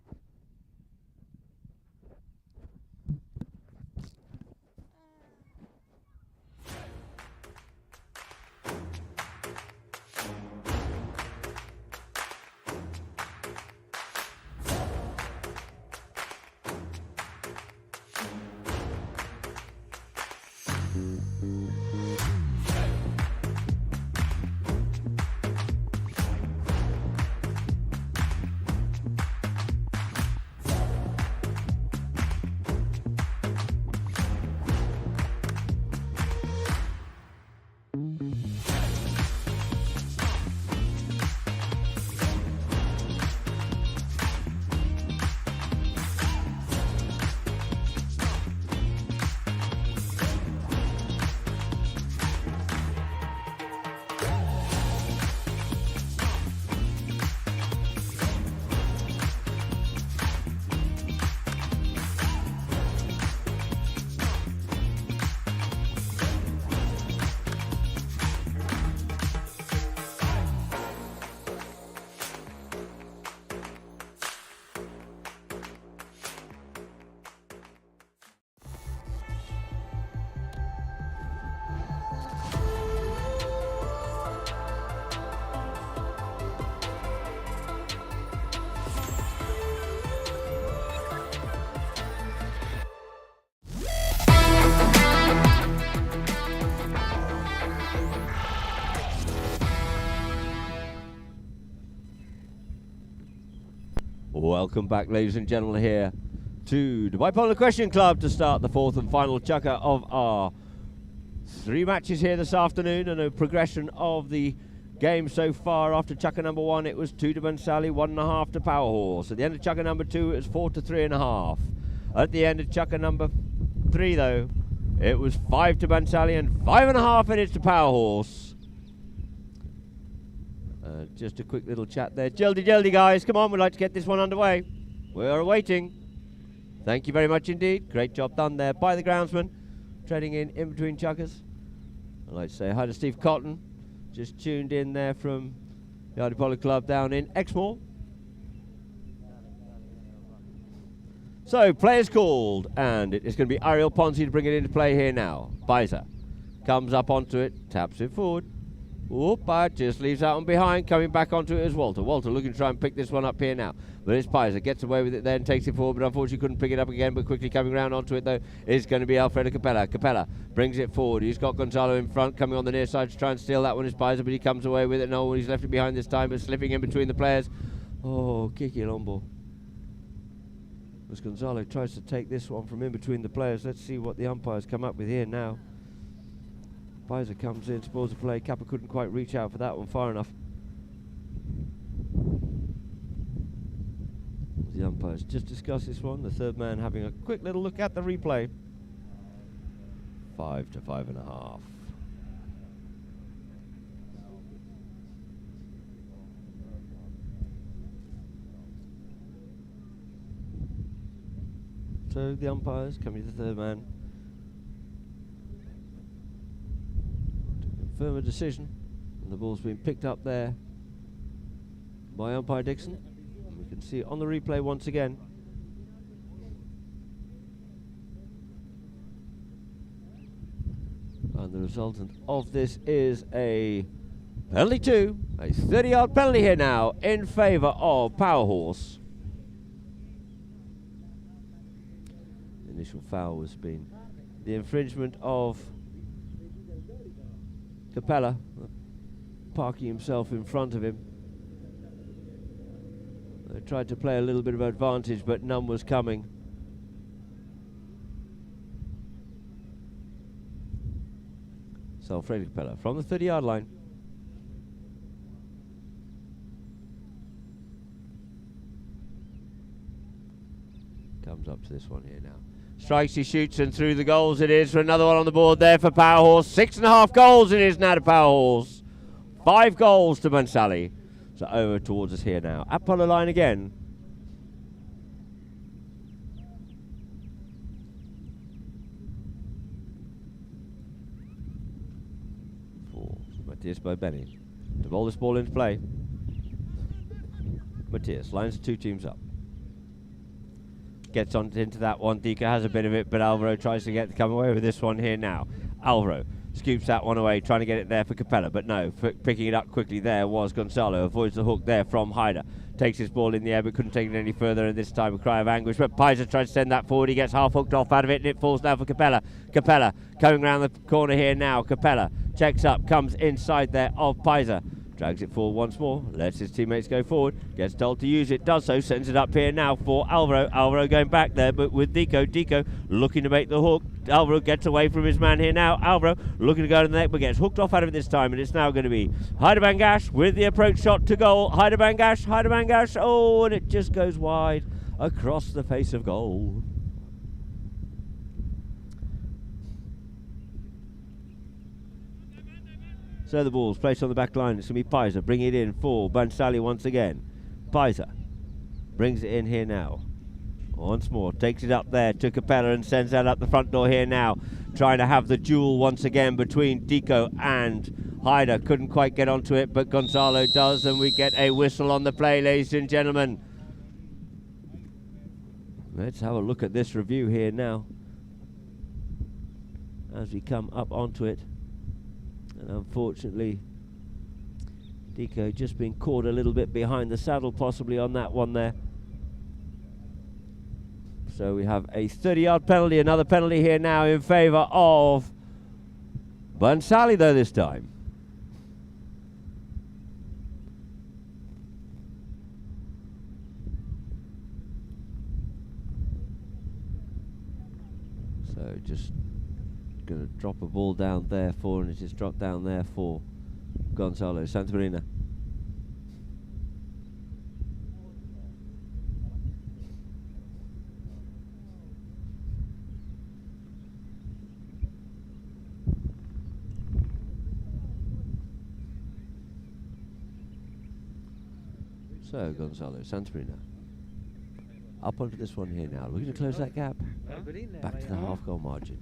Welcome back, ladies and gentlemen, here to the Bipolar Question Club to start the 4th and final chukker of our 3 matches here this afternoon, and a progression of the game so far. After chukker number 1, it was 2 to Bhansali, 1.5 to Power Horse. At the end of chukker number 2, it was 4 to 3.5. At the end of chukker number 3, though, it was 5 to Bhansali and 5.5 minutes to Power Horse. Just a quick little chat there. Jeldy, guys, come on, we'd like to get this one underway. We are waiting. Thank you very much indeed. Great job done there by the groundsman, treading in between chukkers. I'd like to say hi to Steve Cotton, just tuned in there from the Ardie Polo Club down in Exmoor. So, players called, and it is going to be Ariel Ponzi to bring it into play here now. Pisa comes up onto it, taps it forward. But just leaves that one behind. Coming back onto it is Walter. Walter looking to try and pick this one up here now. But it's Pizer. Gets away with it then, takes it forward, but unfortunately couldn't pick it up again. But quickly coming round onto it, though, is going to be Alfredo Capella. Capella brings it forward. He's got Gonzalo in front, coming on the near side to try and steal that one is Pizer, but he comes away with it. No, he's left it behind this time, but slipping in between the players. Oh, Kiki Lombo. As Gonzalo tries to take this one from in between the players. Let's see what the umpires come up with here now. Pizer comes in, spoils the play. Kappa couldn't quite reach out for that one far enough. The umpires just discuss this one. The third man having a quick little look at the replay. 5 to 5.5. So the umpires coming to the third man to confirm a decision, and the ball's been picked up there by umpire Dixon. And we can see it on the replay once again. And the resultant of this is a penalty 2, a 30-yard penalty here now in favour of Power Horse. Initial foul has been the infringement of Capella, parking himself in front of him. They tried to play a little bit of advantage, but none was coming. So Alfredo Capella from the 30-yard line. Comes up to this one here now. Strikes, he shoots, and through the goals it is for another one on the board there for Power Horse. 6.5 goals it is now to Power Horse. 5 goals to Bhansali. So over towards us here now. At Polo line again. For Matthias by Benny. To roll this ball into play. Matthias lines the two teams up. Gets on into that one. Dika has a bit of it, but Alvaro tries to come away with this one here now. Alvaro scoops that one away, trying to get it there for Capella, but no, picking it up quickly there was Gonzalo. Avoids the hook there from Hyder. Takes his ball in the air, but couldn't take it any further, and this time a cry of anguish. But Pizer tries to send that forward. He gets half hooked off out of it, and it falls down for Capella. Capella coming around the corner here now. Capella checks up, comes inside there of Pizer. Drags it forward once more, lets his teammates go forward, gets told to use it, does so, sends it up here now for Alvaro. Alvaro going back there, but with Dico. Dico looking to make the hook. Alvaro gets away from his man here now. Alvaro looking to go to the neck, but gets hooked off out of it this time, and it's now going to be Hyder Bangash with the approach shot to goal. Hyder Bangash, oh, and it just goes wide across the face of goal. So the ball's placed on the back line. It's going to be Pizer bringing it in for Bhansali once again. Pizer brings it in here now. Once more, takes it up there to Capella and sends that up the front door here now. Trying to have the duel once again between Dico and Hyder. Couldn't quite get onto it, but Gonzalo does, and we get a whistle on the play, ladies and gentlemen. Let's have a look at this review here now as we come up onto it. And unfortunately, Dico just been caught a little bit behind the saddle possibly on that one there. So we have a 30-yard penalty, another penalty here now in favour of Bhansali though this time. So just going to drop a ball down there for, and it is dropped down there for Gonzalo Santamarina. So Gonzalo Santamarina up onto this one here now, looking to close that gap back to the half goal margin.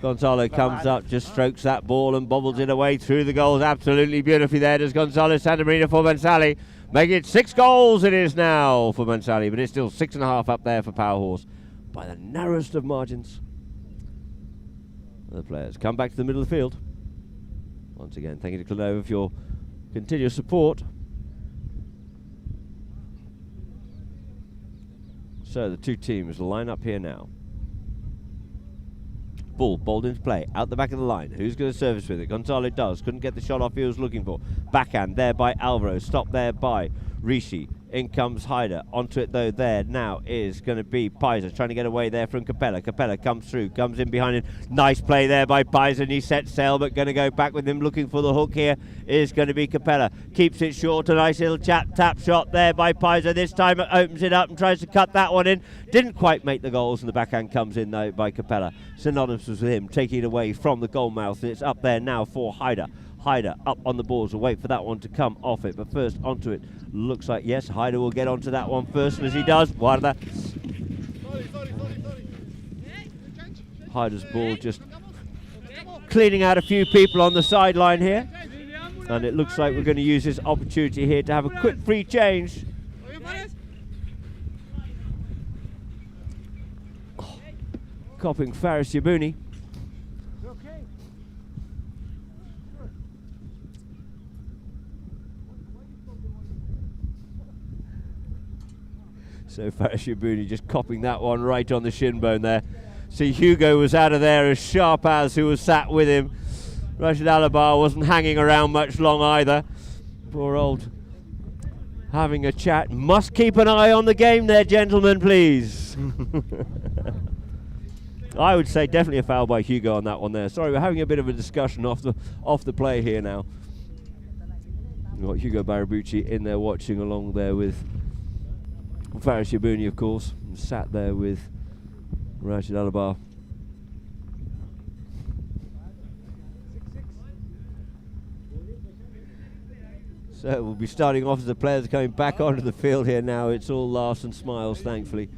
Gonzalo comes up, just strokes that ball and bobbles it away through the goals absolutely beautifully there. Does Gonzalo Santamarina for Bhansali, making it 6 goals it is now for Bhansali, but it's still 6.5 up there for Power Horse by the narrowest of margins. The players come back to the middle of the field Once again, thank you to Clonova for your continuous support. So the two teams line up here now. Ball bowled into play, out the back of the line. Who's going to service with it? Gonzalo does. Couldn't get the shot off he was looking for. Backhand there by Alvaro. Stopped there by Rishi. In comes Haider. Onto it though there now is going to be Paiser trying to get away there from Capella. Capella comes through, comes in behind him. Nice play there by Paiser, and he sets sail, but going to go back with him looking for the hook here is going to be Capella. Keeps it short, a nice little tap shot there by Paiser. This time it opens it up and tries to cut that one in. Didn't quite make the goals, and the backhand comes in though by Capella. Synonymous with him taking it away from the goal mouth, and it's up there now for Haider. Haider up on the balls. We'll wait for that one to come off it, but first onto it. Looks like, yes, Haider will get onto that one first, and as he does, Guarda. Haider's ball just cleaning out a few people on the sideline here, and it looks like we're going to use this opportunity here to have a quick free change. Copying Faris Yabuni. So Faris Yabuni just copying that one right on the shin bone there. See, Hugo was out of there as sharp as who was sat with him. Rashid Alabar wasn't hanging around much long either. Poor old having a chat. Must keep an eye on the game there, gentlemen, please. I would say definitely a foul by Hugo on that one there. Sorry, we're having a bit of a discussion off the play here now. We've got Hugo Barabucci in there watching along there with Faris Yabuni, of course, and sat there with Rashid Alabar. So we'll be starting off as the players are coming back onto the field here now. It's all laughs and smiles, thankfully.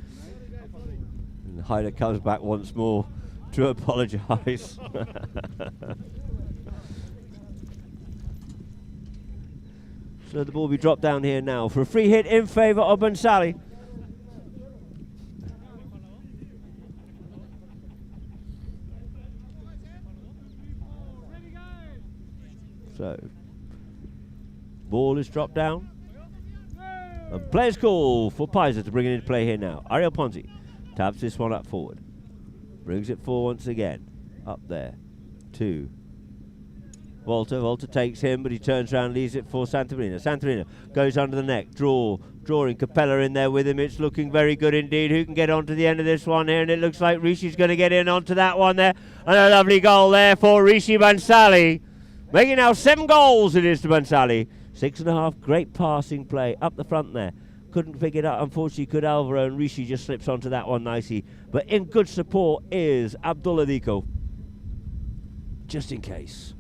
And Haider comes back once more to apologise. So the ball will be dropped down here now for a free hit in favour of Bhansali. So, ball is dropped down. And players call for Paiser to bring it into play here now. Ariel Ponzi taps this one up forward. Brings it forward once again. Up there. Two. Volta takes him, but he turns around, leaves it for Santorina. Santorina goes under the neck, drawing Capella in there with him. It's looking very good indeed. Who can get onto the end of this one here? And it looks like Rishi's going to get in onto that one there. And a lovely goal there for Rishi Bhansali. Making now 7 goals it is to Bhansali. 6.5, great passing play up the front there. Couldn't pick it up, unfortunately, could Alvaro, and Rishi just slips onto that one nicely. But in good support is Abdullah Diko. Just in case.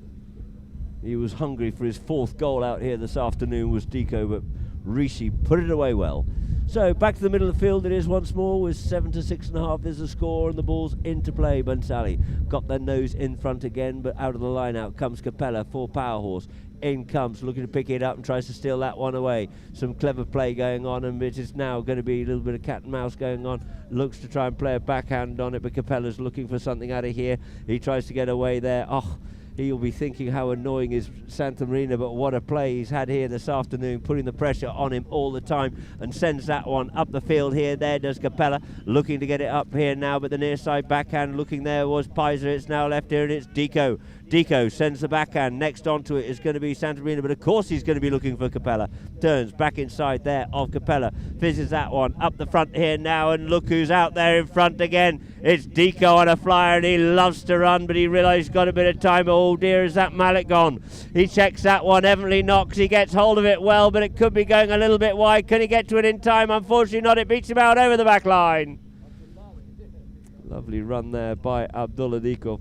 He was hungry for his 4th goal out here this afternoon, was Diko, but Rishi put it away well. So back to the middle of the field it is once more, with 7 to 6.5 is the score, and the ball's into play. Bhansali got their nose in front again, but out of the line out comes Capella for Powerhorse. In comes, looking to pick it up and tries to steal that one away. Some clever play going on, and it is now going to be a little bit of cat and mouse going on. Looks to try and play a backhand on it, but Capella's looking for something out of here. He tries to get away there. Oh, he'll be thinking how annoying is Santa Marina, but what a play he's had here this afternoon, putting the pressure on him all the time, and sends that one up the field here. There does Capella, looking to get it up here now, but the near side backhand looking there was Paiser. It's now left here, and it's Diko. Diko sends the backhand. Next onto it is going to be Santa Marina, but of course he's going to be looking for Capella. Turns back inside there of Capella. Fizzes that one up the front here now, and look who's out there in front again. It's Diko on a flyer, and he loves to run, but he realised he's got a bit of time. Oh dear, is that Malik gone? He checks that one. Evenly knocks. He gets hold of it well, but it could be going a little bit wide. Can he get to it in time? Unfortunately not. It beats him out over the back line. Lovely run there by Abdullah Diko.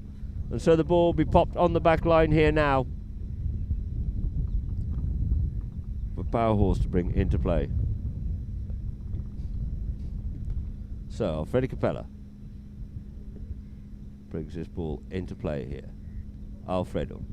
And so the ball will be popped on the back line here now for Powerhorse to bring into play. So Alfredo Capella brings this ball into play here. Alfredo.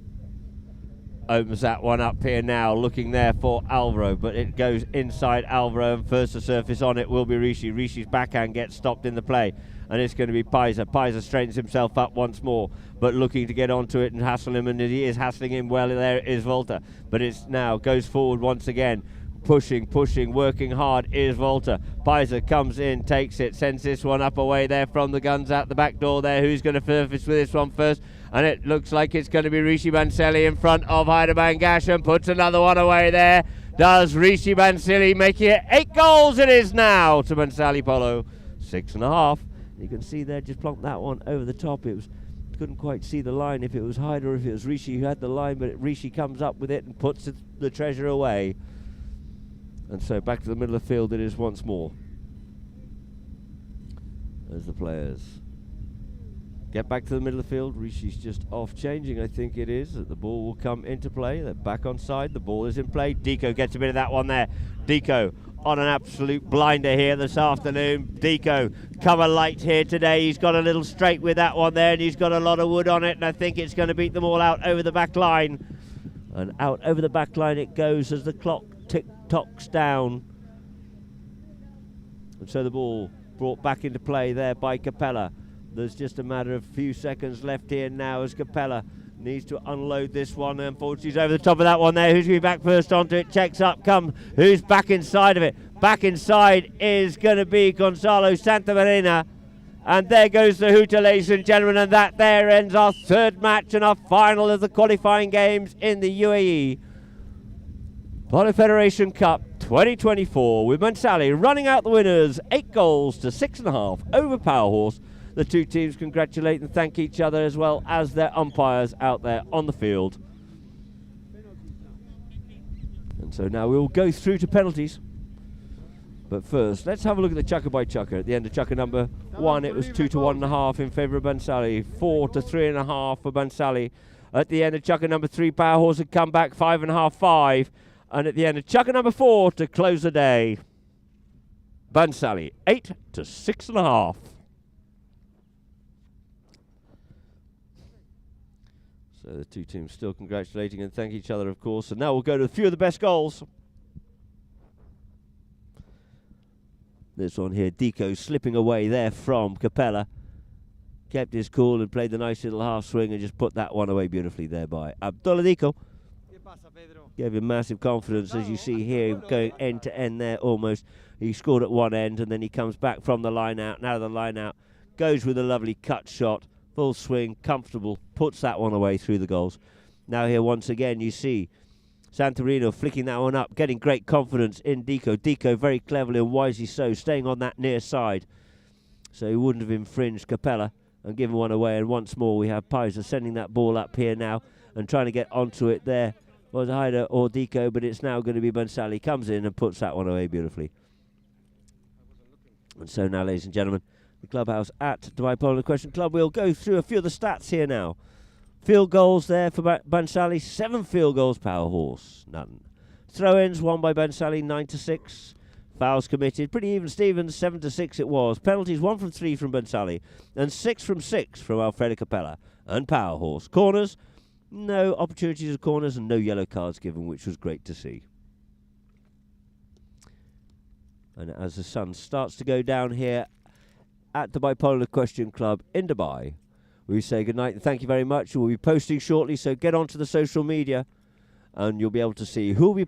opens that one up here now, looking there for Alvaro, but it goes inside Alvaro, and first to surface on it will be Rishi. Rishi's backhand gets stopped in the play, and it's going to be Paiza. Paiza straightens himself up once more, but looking to get onto it and hassle him, and he is hassling him well. There is Volta, but it's now goes forward once again. Pushing, working hard is Volta. Paiza comes in, takes it, sends this one up away there from the guns out the back door there. Who's going to surface with this one first? And it looks like it's going to be Rishi Bhansali in front of Haider Bangash, and puts another one away there. Does Rishi Bhansali, making it 8 goals it is now to Bhansali Polo. 6.5. You can see there, just plonked that one over the top. It was, couldn't quite see the line if it was Haider or if it was Rishi who had the line, but Rishi comes up with it and puts the treasure away. And so back to the middle of the field it is once more, as the players get back to the middle of the field. Rishi's just off changing, I think it is. The ball will come into play. They're back on side. The ball is in play. Deco gets a bit of that one there. Deco on an absolute blinder here this afternoon. Deco cover light here today. He's got a little straight with that one there, and he's got a lot of wood on it, and I think it's going to beat them all out over the back line. And out over the back line it goes as the clock tick-tocks down. And so the ball brought back into play there by Capella. There's just a matter of a few seconds left here now as Capella needs to unload this one. Unfortunately, he's over the top of that one there. Who's going to be back first onto it? Checks up, who's back inside of it? Back inside is going to be Gonzalo Santamarina. And there goes the hooter, ladies and gentlemen, and that there ends our third match and our final of the qualifying games in the UAE Polo Federation Cup 2024, with Bhansali running out the winners 8 goals to 6.5 over Powerhorse. The two teams congratulate and thank each other, as well as their umpires out there on the field. And so now we'll go through to penalties. But first, let's have a look at the chucker by chucker. At the end of chucker number 1, it was 2 to 1.5 in favour of Bhansali, 4 to 3.5 for Bhansali. At the end of chucker number 3, Powerhorse had come back 5.5, 5. And at the end of chucker number 4 to close the day, Bhansali 8 to 6.5. So the two teams still congratulating and thank each other, of course. And now we'll go to a few of the best goals. This one here, Deco slipping away there from Capella. Kept his cool and played the nice little half swing and just put that one away beautifully there by Abdullah Deco. Gave him massive confidence, as you see here, going end to end there almost. He scored at one end and then he comes back from the line out. Now the line out goes with a lovely cut shot, full swing, comfortable, puts that one away through the goals. Now here once again you see Santorino flicking that one up, getting great confidence in Deco. Deco very cleverly and wisely so, staying on that near side, so he wouldn't have infringed Capella and given one away. And once more we have Paiza sending that ball up here now and trying to get onto it there. Was Haider or Deco, but it's now going to be Bhansali. Comes in and puts that one away beautifully. And so now, ladies and gentlemen, the clubhouse at Dubai Polo Question Club. We'll go through a few of the stats here now. Field goals there for Bhansali, 7 field goals, Powerhorse, none. Throw-ins, 1 by Bhansali, 9 to 6. Fouls committed, pretty even Stevens, 7 to 6 it was. Penalties, 1 from 3 from Bhansali, and 6 from 6 from Alfredo Capella and Powerhorse. Corners, no opportunities of corners and no yellow cards given, which was great to see. And as the sun starts to go down here at Dubai Polo Question Club in Dubai, we say goodnight and thank you very much. We'll be posting shortly, so get onto the social media and you'll be able to see who will be